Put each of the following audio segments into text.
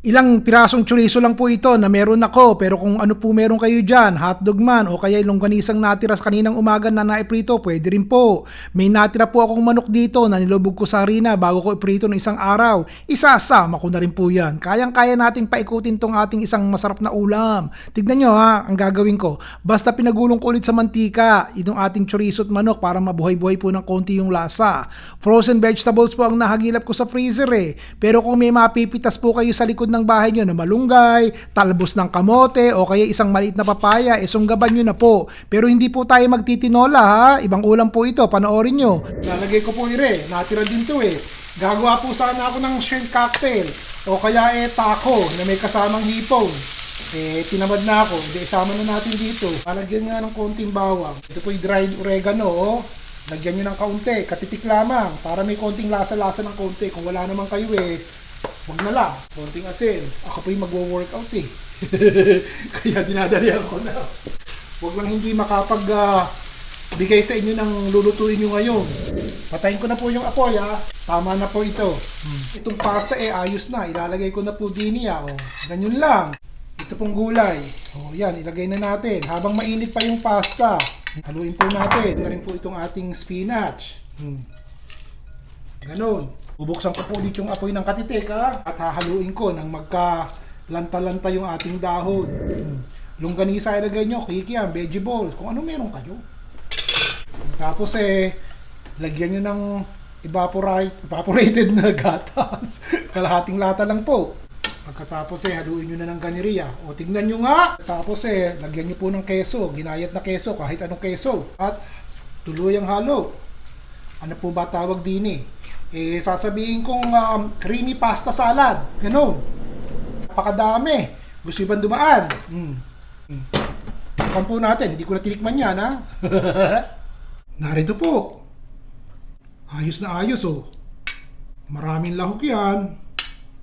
Ilang pirasong chorizo lang po ito na meron ako, pero kung ano po meron kayo dyan, hotdog man o kaya longganisang natira sa kaninang umaga na naiprito, pwede rin po. May natira po akong manok dito na nilubog ko sa harina bago ko iprito ng isang araw. Isasama ko na rin po yan. Kayang-kaya nating paikutin tong ating isang masarap na ulam. Tignan nyo ha, ang gagawin ko. Basta pinagulong ko ulit sa mantika, itong ating chorizo at manok para mabuhay-buhay po ng konti yung lasa. Frozen vegetables po ang nahagilap ko sa freezer eh. Pero kung may mapipitas po kayo sa likod ng bahay nyo na malunggay, talbos ng kamote o kaya isang maliit na papaya, sunggaban nyo na po. Pero hindi po tayo magtitinola ha, ibang ulam po ito, panoorin nyo. Lalagay ko po natira din to eh. Gagawa po sana ako ng shrimp cocktail o kaya taco na may kasamang hipon. Tinamad na ako, hindi isama na natin dito. Lalagyan nga ng konting bawang. Ito po yung dried oregano oh. Lagyan nyo ng kaunti, katitik lamang para may konting lasa-lasa ng konti. Kung wala naman kayo wag na lang, konting asin. Ako po yung magwo-workout kaya dinadalihan ko na. Wag lang hindi bigay sa inyo ng lulutuin nyo ngayon. Patayin ko na po yung apoy Tama na po ito. Itong pasta ayos na. Ilalagay ko na po din ganyan lang. Ito pong gulay. Yan, ilagay na natin. Habang mainit pa yung pasta, haluin po natin. Na rin po itong ating spinach. Ganon. Bubuksan ko po ulit yung apoy ng katitik at hahaluin ko nang magka-lanta-lanta yung ating dahon. Longganisa ilagay nyo, kikiam, vegetables, kung ano meron kayo. Tapos lagyan nyo ng evaporated na gatas. Kalahating lata lang po. Pagkatapos haluin nyo na ng ganiriya. O tignan nyo nga. Tapos lagyan nyo po ng keso, ginayat na keso, kahit anong keso. At tuluyang halo. Ano po ba tawag din sasabihin kong creamy pasta salad. Ganon. Napakadami. Gusto nyo bang dumaan? Saan po natin? Hindi ko na tinikman yan Narito po. Ayos na ayos Maraming lahok yan.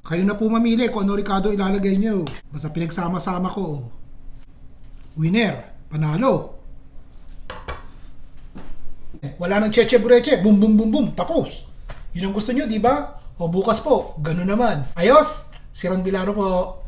Kayo na po mamili kung ano ricado ilalagay nyo. Basta pinagsama-sama ko Winner. Panalo. Wala nang cheche bureche. Boom boom boom boom. Tapos. Yun ang gusto nyo, di ba? O bukas po, gano'n naman. Ayos! Si Ron Vilaro po.